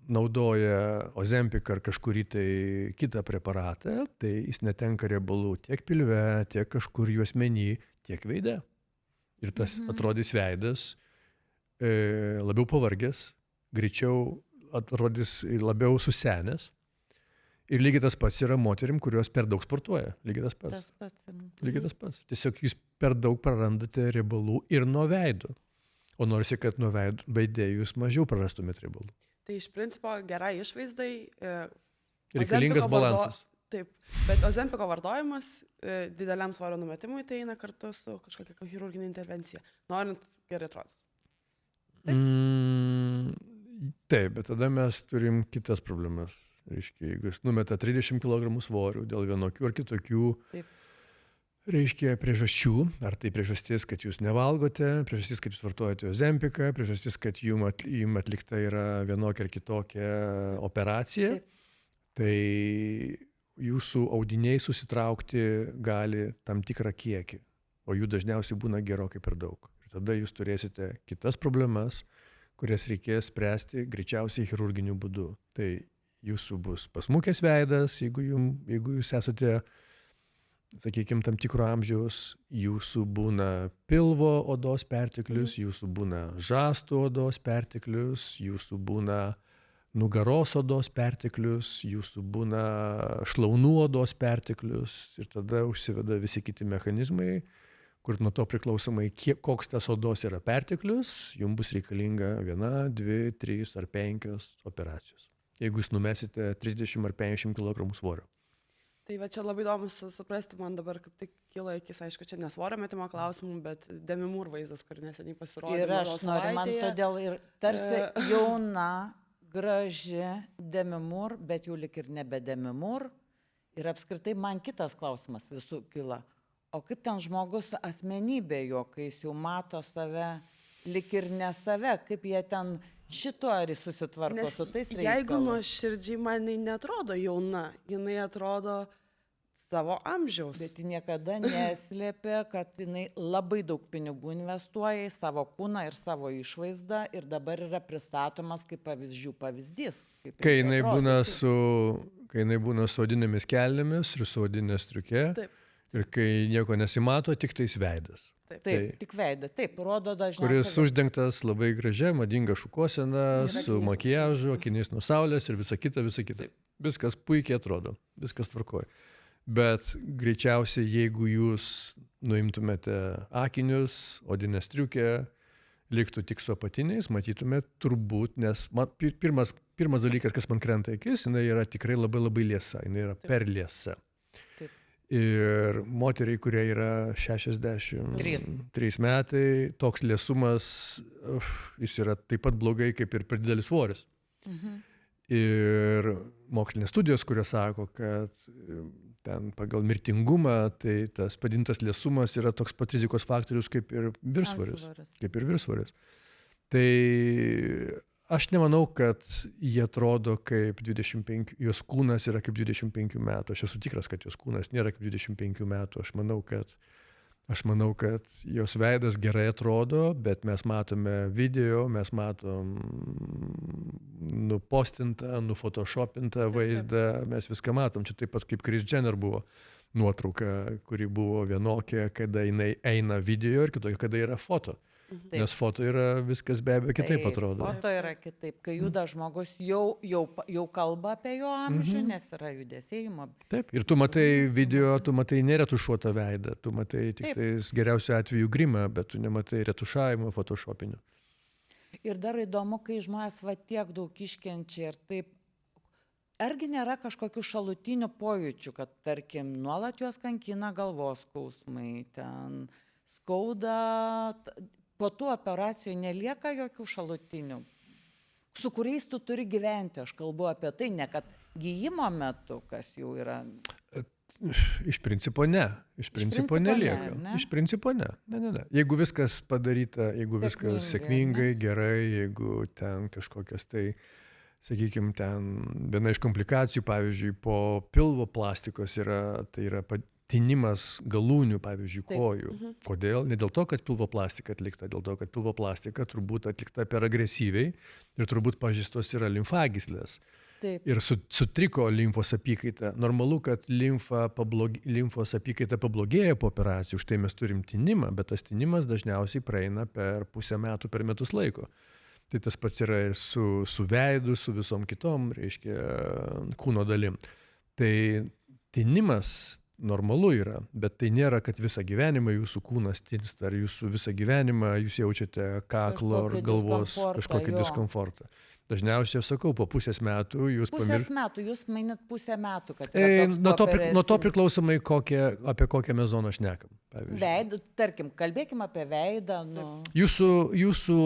naudoja Ozempic ar kažkurį tai kitą preparatą, tai jis netenka riebalų tiek pilve, tiek kažkur juosmeny, tiek veide. Ir tas atrodys veidas labiau pavargęs, greičiau atrodys labiau susenęs. Ir lygiai tas pats yra moterim, kurios per daug sportuoja. Lygiai tas pats. Lygiai tas pats. Tiesiog jūs per daug prarandate riebalų ir nuo veido. O norisi, kad nuo veide jūs mažiau prarastumėt riebalų. Tai iš principo gerai išvaizdai. Reikalingas balansas. Taip, bet Ozempico vartojimas dideliam svorio numetimui tai eina kartu su kažkokia chirurginė intervencija, norint gerai atrodyti. Taip, bet tada mes turim kitas problemas. Reiškia, jeigu jūs numeta 30 kg svorių dėl vienokių ar kitokių, Taip. reiškia, priežasčių, ar tai priežastis, kad jūs nevalgote, priežastis, kad jūs vartojate ozempiką, priežastis, kad jums atlikta yra vienokia ar kitokia operacija, tai jūsų audiniai susitraukti gali tam tikrą kiekį, o jų dažniausiai būna gerokai per daug. Ir tada jūs turėsite kitas problemas, kurias reikės spręsti greičiausiai chirurginiu būdu. Tai jūsų bus pasmukęs veidas, jeigu jūs esate, sakykime, tam tikro amžiaus, jūsų būna pilvo odos perteklius, jūsų būna žastų odos perteklius, jūsų būna nugaros odos perteklius, jūsų būna šlaunų odos perteklius ir tada užsiveda visi kiti mechanizmai, kur nuo to priklausomai, koks tas odos yra perteklius, jums bus reikalinga 1, 2, 3 ar 5 operacijos. Jeigu jūs numesite 30 ar 50 kg svorio. Tai va čia labai įdomu suprasti, man dabar kaip tik kilo akis, aišku, čia nesvorio metimo klausimų, bet Demi Moore vaizdas, kur neseniai pasirodė. Ir aš noriu, man todėl ir tarsi jauna, graži Demi Moore, bet jau lik ir nebe Demi Moore. Ir apskritai man kitas klausimas visų kila. O kaip ten žmogus asmenybė jo, kai jis jau mato save, lik ir ne save, kaip jie ten šito ar jis susitvarko su tais reikalais. Jeigu nuoširdžiai man jinai netrodo jauna, jinai atrodo savo amžiaus. Bet ji niekada neslėpė, kad jinai labai daug pinigų investuoja į savo kūną ir savo išvaizdą ir dabar yra pristatomas kaip pavyzdys. Kai jinai būna su odinėmis kelnėmis ir su odinė striukė. Taip. Ir kai nieko nesimato, tik tais veidas. Taip, tik veidas, taip, rodo dažniausiai. Kuris uždengtas labai gražia, madinga šukuosena, su makiažu, akiniais nuo saulės ir visa kita. Taip. Viskas puikiai atrodo, viskas tvarkoja. Bet greičiausiai, jeigu jūs nuimtumėte akinius, odinę striukę, liktų tik su apatiniais, matytumėte turbūt, nes pirmas dalykas, kas man krenta į akis, jinai yra tikrai labai labai liesa, jinai yra per liesa. Taip. Ir moteriai, kurie yra 63 metai, toks liesumas, jis yra taip pat blogai kaip ir per didelis svoris. Ir mokslinės studijos, kurios sako, kad ten pagal mirtingumą, tai tas padintas liesumas yra toks pat rizikos faktorius kaip ir viršsvoris. Tai aš nemanau, kad jie atrodo kaip 25, jos kūnas yra kaip 25 metų. Aš esu tikras, kad jos kūnas nėra kaip 25 metų. Aš manau, kad jos veidas gerai atrodo, bet mes matome video, mes matom nupostintą, nufotoshopintą vaizdą, mes viską matom. Čia taip pat kaip Kris Jenner buvo nuotrauka, kuri buvo vienokia, kada jinai eina video ir kitokia, kada yra foto. Taip. Nes foto yra viskas be abejo kitaip atrodo. Foto yra kitaip, kai juda žmogus jau kalba apie jo amžių, nes yra judesėjimo. Taip, ir tu matai video, tu matai neretušuotą veidą, tu matai tik tais geriausiu atveju grimą, bet tu nematai retušavimo, photoshopinio. Ir dar įdomu, kai žmonės va tiek daug iškenčia ir taip, argi nėra kažkokių šalutinių pojūčių, kad tarkim nuolat juos kankina galvos skausmai, ten skauda. Po tų operacijų nelieka jokių šalutinių, su kuriais tu turi gyventi. Aš kalbu apie tai, ne kad gijimo metu, kas jau yra. Iš principo ne. Iš principo nelieka. Ne? Iš principo ne. Ne. Jeigu viskas padaryta, jeigu viskas sėkmingai, gerai, jeigu ten kažkokios tai, sakykime, ten viena iš komplikacijų, pavyzdžiui, po pilvo plastikos yra, tai yra tinimas galūnių, pavyzdžiui, kojų. Kodėl? Ne dėl to, kad pilvo plastika atlikta, dėl to, kad pilvo plastika turbūt atlikta per agresyviai ir turbūt pažeistos yra limfagyslės. Taip. Ir sutriko limfos apykaita. Normalu, kad limfos apykaita pablogėja po operacijų, už tai mes turim tinimą, bet tas tinimas dažniausiai praeina per pusę metų, per metus laiko. Tai tas pats yra ir su veidu, su visom kitom, reiškia, kūno dalim. Tai tinimas normalu yra, bet tai nėra, kad visą gyvenimą jūsų kūnas tinsta, ar jūsų visą gyvenimą jūs jaučiate kaklo ar galvos kažkokį diskomfortą. Dažniausiai aš sakau, po pusės metų jūs jūs mainit pusę metų, kad nuo to priklausomai apie kokią mes zoną šnekam. Veidą, tarkim, kalbėkime apie veidą. Jūsų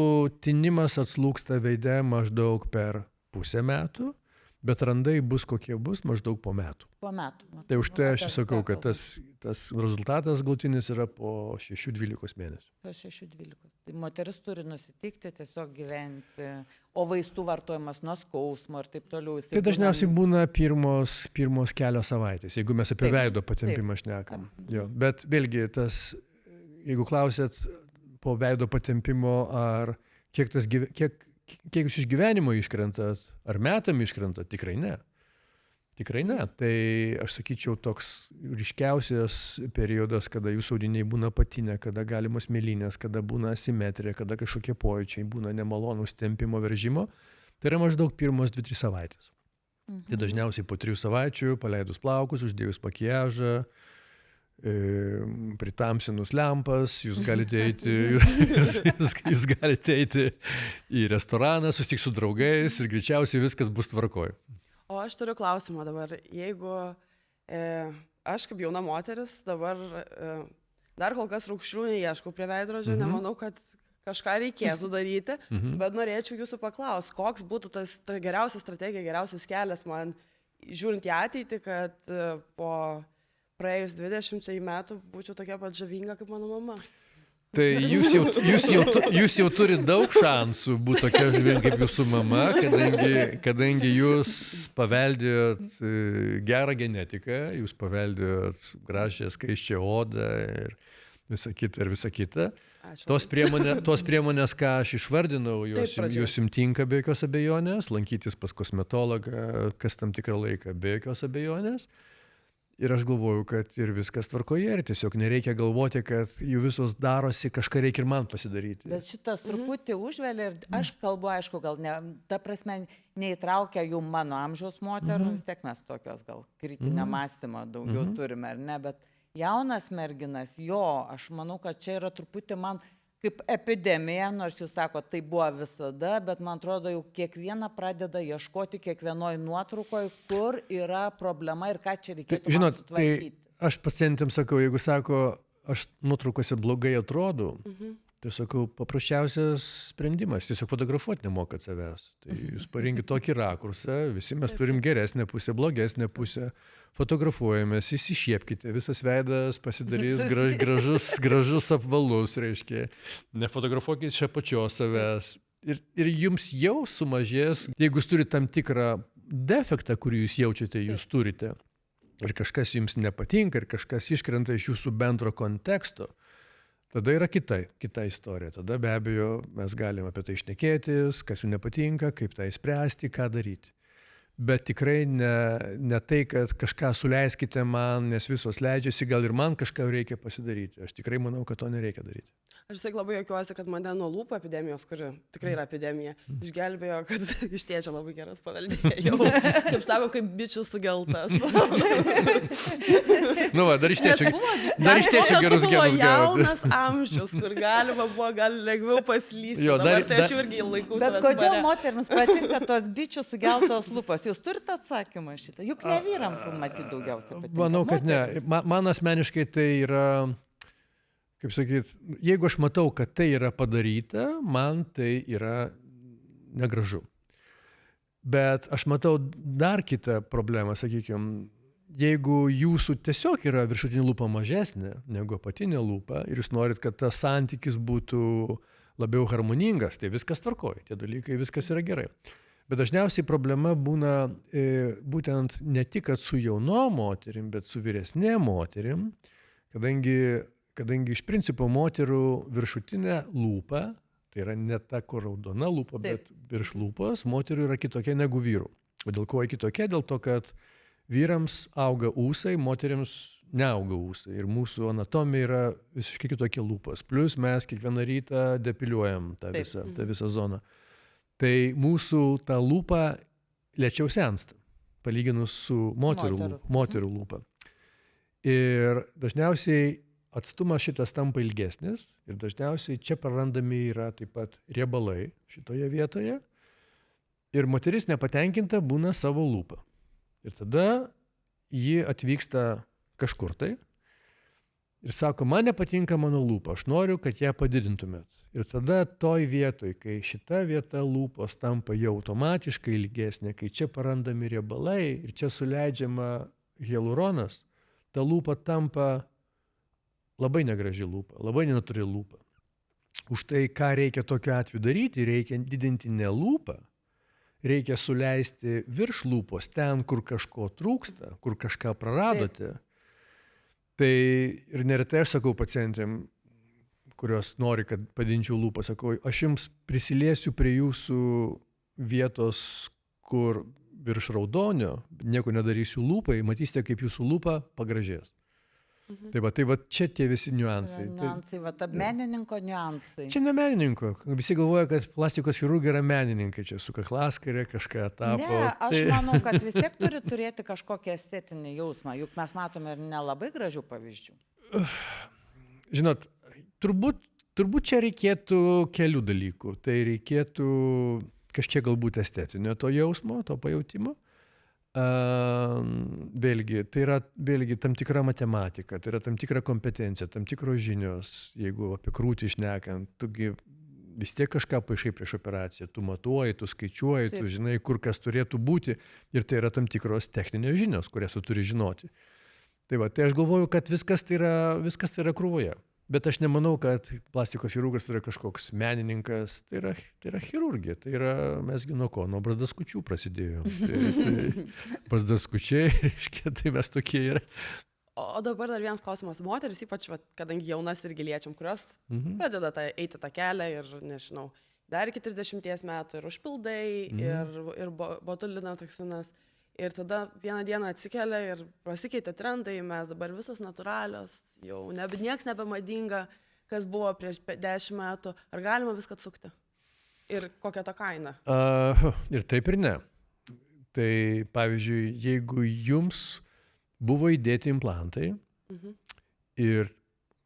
tinimas atslūgsta veide maždaug per pusę metų. Bet randai bus kokie bus maždaug po metų. Po metų. Tai už tai aš sakau, kad tas rezultatas galutinis yra po 6-12 mėnesių. Po 6-12. Tai moteris turi nusiteikti, tiesiog gyventi, o vaistų vartojimas nuo skausmo ir taip toliau. Tai dažniausiai būna pirmos kelios savaitės, jeigu mes apie veido patempimą šnekam. Jo. Bet vėlgi, jeigu klausėt po veido patempimo, ar kiek jūs iš gyvenimo iškrentat, ar metam iškrentat, tikrai ne. Tikrai ne. Tai aš sakyčiau, toks ryškiausias periodas, kada jūsų audiniai būna patinę, kada galimos mėlynės, kada būna asimetrija, kada kažkokie pojūčiai būna nemalonūs tempimo veržimo, tai yra maždaug pirmos 2-3 savaitės. Tai dažniausiai po 3 savaičių, paleidus plaukus, uždėjus makiažą, pritamsinus lempas, jūs galite eiti į restoraną, susitikti su draugais ir greičiausiai viskas bus tvarkoj. O aš turiu klausimą dabar. Jeigu aš kaip jauna moteris dabar dar kol kas raukšlių neieškau prie veidrodžio, nemanau, kad kažką reikėtų daryti, bet norėčiau jūsų paklausti, koks būtų ta geriausia strategija, geriausias kelias man, žiūrint į ateitį, kad po praėjus 20 metų būčiau tokia pat žavinga kaip mano mama. Tai jūs jau turite daug šansų būti tokia žavinga kaip jūsų mama, kadangi jūs paveldėjot gerą genetiką, jūs paveldėjot gražią, skaisčią odą ir visa kita. Ačiū. Tos priemonės, ką aš išvardinau, jos jums tinka be jokios abejonės, lankytis pas kosmetologą, kas tam tikrą laiką be jokios abejonės. Ir aš galvoju, kad ir viskas tvarkoje, ir tiesiog nereikia galvoti, kad jų visos darosi, kažką reikia ir man pasidaryti. Bet šitas truputį užvelia ir aš kalbu, aišku, gal ne, ta prasme, neįtraukia jų mano amžiaus moterų, vis tiek mes tokios gal kritinio mąstymo daugiau turime, ar ne, bet jaunas merginas, aš manau, kad čia yra truputį man kaip epidemija, nors jūs sako, tai buvo visada, bet man atrodo, jau kiekviena pradeda ieškoti kiekvienoj nuotraukoje, kur yra problema ir ką čia reikėtų sutvarkyti. Tai aš pacientėms sakau, jeigu sako, aš nuotraukose blogai atrodau, tai sakau, paprasčiausias sprendimas, tiesiog fotografuoti nemokat savęs. Tai jūs parinkit tokį rakursą, visi mes turim geresnę pusę, blogesnę pusę, fotografuojamės, įsišiepkite, visas veidas pasidarys gražus apvalus, reiškia, nefotografuokit čia pačios savęs. Ir jums jau sumažės, jeigu jūs turite tam tikrą defektą, kurį jūs jaučiate, jūs turite, ir kažkas jums nepatinka, ir kažkas iškrenta iš jūsų bendro konteksto, tada yra kita istorija. Tada be abejo mes galime apie tai šnekėtis, kas jums nepatinka, kaip tai spręsti, ką daryti. Bet tikrai ne tai, kad kažką suleiskite man, nes visos leidžiasi, gal ir man kažką reikia pasidaryti. Aš tikrai manau, kad to nereikia daryti. Aš labai juokiuosi, kad mane nuo lūpų epidemijos, kuri tikrai yra epidemija, išgelbėjo, kad iš tėčio labai geras paveldėjau. Kaip sako, kaip bičius sugeltas. Nu va, dar iš tėčio gerus genus gauti. Tai buvo jaunas amžius, kur galima buvo gal lengviau paslysti. Dabar tai aš irgi laikausi. Bet kodėl moterims patinka tos bičius sugeltos lūpos? Jūs turite atsakymą šitą? Juk ne vyrams matyti daugiausiai patinka. Manau, kad ne. Man asmeniškai tai yra, kaip sakyt, jeigu aš matau, kad tai yra padaryta, man tai yra negražu. Bet aš matau dar kitą problemą, sakykime, jeigu jūsų tiesiog yra viršutinė lūpa mažesnė negu apatinė lūpa ir jūs norit, kad tas santykis būtų labiau harmoningas, tai viskas tvarkoja, tie dalykai, viskas yra gerai. Bet dažniausiai problema būna būtent ne tik su jaunom moterim, bet su vyresnėm moterim, kadangi iš principo moterų viršutinė lūpa, tai yra ne ta, kur raudona lūpa, bet virš lūpos, moterų yra kitokia negu vyrų. O dėl ko kitokia? Dėl to, kad vyrams auga ūsai, moteriams neauga ūsai. Ir mūsų anatomija yra visiškai kitokia lūpos. Plus mes kiekvieną rytą depiliuojam tą visą zoną. Tai mūsų ta lūpa lėčiau sensta, palyginus su moterų lūpa. Ir dažniausiai atstumas šitas tampa ilgesnis ir dažniausiai čia prarandami yra taip pat riebalai šitoje vietoje ir moteris nepatenkinta būna savo lūpą. Ir tada ji atvyksta kažkur tai ir sako, man nepatinka mano lūpa, aš noriu, kad ją padidintumėt. Ir tada toj vietoj, kai šita vieta lūpos tampa jau automatiškai ilgesnė, kai čia parandami riebalai ir čia suleidžiama hialuronas, ta lūpa tampa labai negraži lūpa, labai nenatūrali lūpa. Už tai, ką reikia tokiu atveju daryti, reikia didinti ne lūpą, reikia suleisti virš lūpos ten, kur kažko trūksta, kur kažką praradote. Tai ir neretai aš sakau pacientėm, kurios nori, kad padinčiau lūpą, sakau, aš jums prisiliesiu prie jūsų vietos, kur virš raudonio, nieko nedarysiu lūpai, matysite, kaip jūsų lūpa pagražės. Tai va čia tie visi niuansai. Niuansai, va, ta menininko niuansai. Čia ne menininko. Visi galvoja, kad plastikos chirurgai yra menininkai, čia su kaklaskarė kažką tapo. Ne, aš manau, kad vis tiek turi turėti kažkokį estetinį jausmą, juk mes matome ir nelabai gražių pavyzdžių. Žinot, turbūt čia reikėtų kelių dalykų. Tai reikėtų kažkiek galbūt estetinio to jausmo, to pajautimo. Vėlgi, tai yra tam tikra matematika, tai yra tam tikra kompetencija, tam tikros žinios, jeigu apie krūtį šnekant, tugi vis tiek kažką paišai prieš operaciją, tu matuoji, tu skaičiuoji, tu žinai, kur kas turėtų būti ir tai yra tam tikros techninės žinios, kurias tu turi žinoti. Tai aš galvoju, kad viskas tai yra krūvoje. Bet aš nemanau, kad plastikos chirurgas yra kažkoks menininkas, tai yra chirurgija, tai yra, mesgi nuo ko, nuo brazdaskučių prasidėjo. Tai brazdaskučiai, reiškia, tai mes tokie yra. O dabar dar vienas klausimas. Moteris, ypač, kadangi jaunas irgi liečiam, kurios pradeda eiti tą kelią ir, nežinau, dar iki 30 metų ir užpildai, ir botulino toksinas. Ir tada vieną dieną atsikelia ir pasikeitė trendai, mes dabar visos natūralios, jau nieks nebemadinga, kas buvo prieš 10 metų. Ar galima viską atsukti? Ir kokia ta kaina? Ir taip ir ne. Tai pavyzdžiui, jeigu jums buvo įdėti implantai ir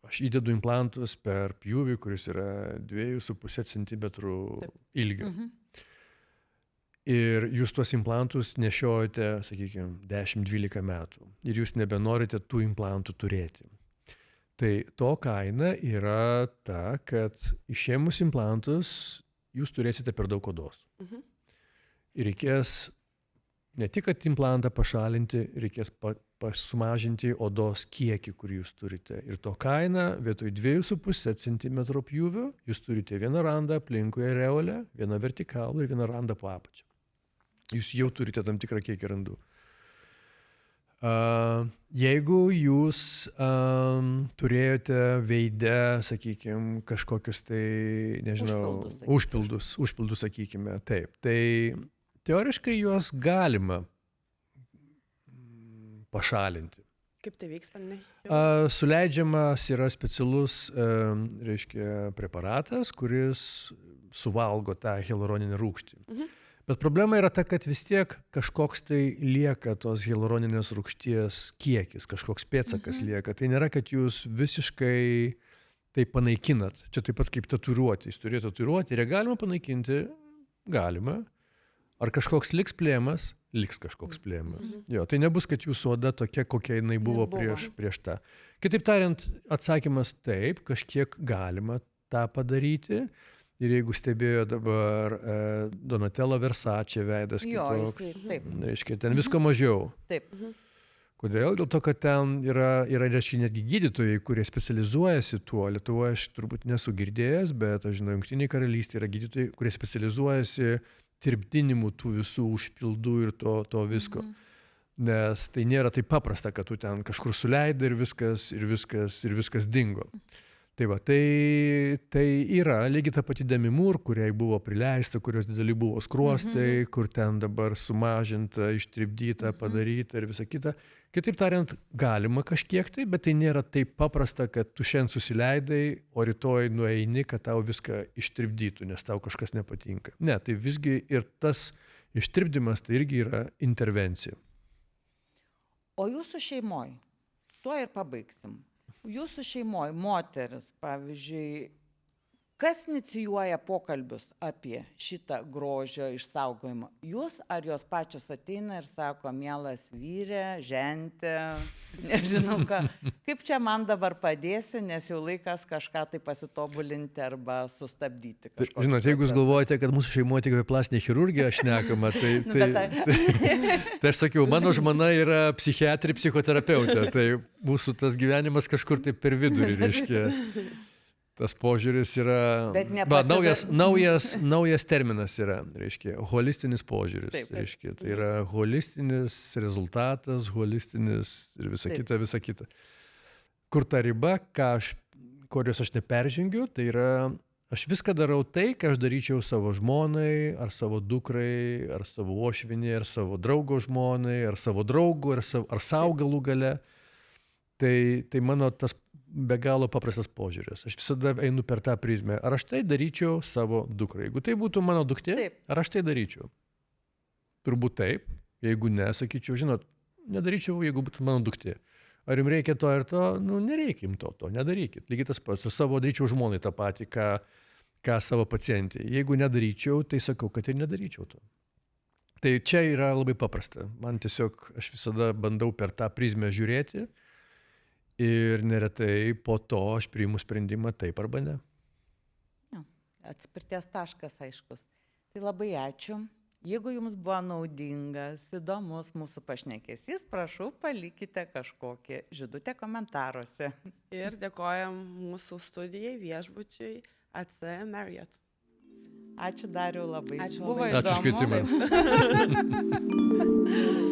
aš įdedu implantus per pjūvį, kuris yra 2,5 cm ilgio. Ir jūs tuos implantus nešiojate, sakykime, 10-12 metų. Ir jūs nebenorite tų implantų turėti. Tai to kaina yra ta, kad išėmus implantus jūs turėsite per daug odos. Ir reikės ne tik, kad implantą pašalinti, reikės sumažinti odos kiekį, kurį jūs turite. Ir to kaina vietoj 2,5 cm pjūvio jūs turite vieną randą aplinkui areolę, vieną vertikalų ir vieną randą po apačią. Jūs jau turite tam tikrą kiekį randų. Jeigu jūs turėjote veide, sakykime, kažkokius tai, nežinau, užpildus, sakykime, taip, tai teoriškai juos galima pašalinti. Kaip tai vyksta? Suleidžiamas yra specialus, reiškia, preparatas, kuris suvalgo tą hialuroninę rūgštį. Bet problema yra ta, kad vis tiek kažkoks tai lieka tos hialuroninės rūgšties kiekis, kažkoks pėdsakas lieka. Tai nėra, kad jūs visiškai tai panaikinat. Čia taip pat kaip tatuiruoti. Jūs turite tatuiruoti ir ją galima panaikinti. Galima. Ar kažkoks liks plėmas? Liks kažkoks plėmas. Jo, tai nebus, kad jūsų oda tokia, kokia jinai buvo prieš tą. Kitaip tariant, atsakymas taip, kažkiek galima tą padaryti. Ir jeigu stebėjo dabar Donatella Versace veidas kitoks, reiškia, ten visko mažiau. Taip. Kodėl? Dėl to, kad ten yra reiškia, netgi gydytojai, kurie specializuojasi tuo. Lietuvoje aš turbūt nesu girdėjęs, bet aš žinau, Jungtinėje karalystėje yra gydytojai, kurie specializuojasi tirpdinimu tų visų užpildų ir to visko. Nes tai nėra taip paprasta, kad tu ten kažkur suleidai ir viskas dingo. Tai va, tai yra lygiai ta pati Demi Moore, kuriai buvo prileista, kurios dideli buvo skruostai, kur ten dabar sumažinta, ištirpdyta, padaryta ir visa kita. Kitaip tariant, galima kažkiek tai, bet tai nėra taip paprasta, kad tu šiandien susileidai, o rytoj nueini, kad tau viską ištirpdytų, nes tau kažkas nepatinka. Ne, tai visgi ir tas ištirpdymas tai irgi yra intervencija. O jūsų šeimoje, tuo ir pabaigsim. Jūsų šeimoje moteris, pavyzdžiui, kas inicijuoja pokalbius apie šitą grožio išsaugojimą? Jūs ar jos pačios ateina ir sako, mielas vyrė, žentė, nežinau ką, kaip čia man dabar padėsi, nes jau laikas kažką tai pasitobulinti arba sustabdyti. Žinote, jeigu jūs galvojate, kad mūsų šeimoje tik apie plastinę chirurgiją aš nekama, tai aš sakiau, mano žmona yra psichiatrė, psichoterapeutė, tai mūsų tas gyvenimas kažkur tai per vidurį, reiškia. Tas požiūris yra, naujas terminas yra, reiškia, holistinis požiūris, reiškia, tai yra holistinis rezultatas, holistinis ir visa kita. Kur ta riba, kurios aš neperžengiu, tai yra, aš viską darau tai, ką aš daryčiau savo žmonai, ar savo dukrai, ar savo uošvinį, ar savo draugo žmonai, ar savo draugų, ar savo galų gale. Tai mano tas be galo paprastas požiūris. Aš visada einu per tą prizmę. Ar aš tai daryčiau savo dukrai? Jeigu tai būtų mano duktė, ar aš tai daryčiau? Turbūt taip. Jeigu ne, sakyčiau, žinot, nedaryčiau, jeigu būtų mano duktė. Ar jums reikia to ir to? Nu, nereikia jums to nedarykit. Lygiai tas pats. Aš savo daryčiau žmonai tą patį, ką savo pacientį. Jeigu nedaryčiau, tai sakau, kad ir nedaryčiau to. Tai čia yra labai paprasta. Man tiesiog, aš visada bandau per tą prizmę žiūrėti. Ir neretai po to aš priimu sprendimą taip arba ne. Atspirties taškas aiškus. Tai labai ačiū. Jeigu jums buvo naudingas, įdomus mūsų pašnekesys, prašau, palikite kažkokią žinutę komentaruose. Ir dėkojam mūsų studijai, viešbučiui AC Marriott. Ačiū Dariau labai. Ačiū Buvo labai. įdomu. Ačiū už kvietimą.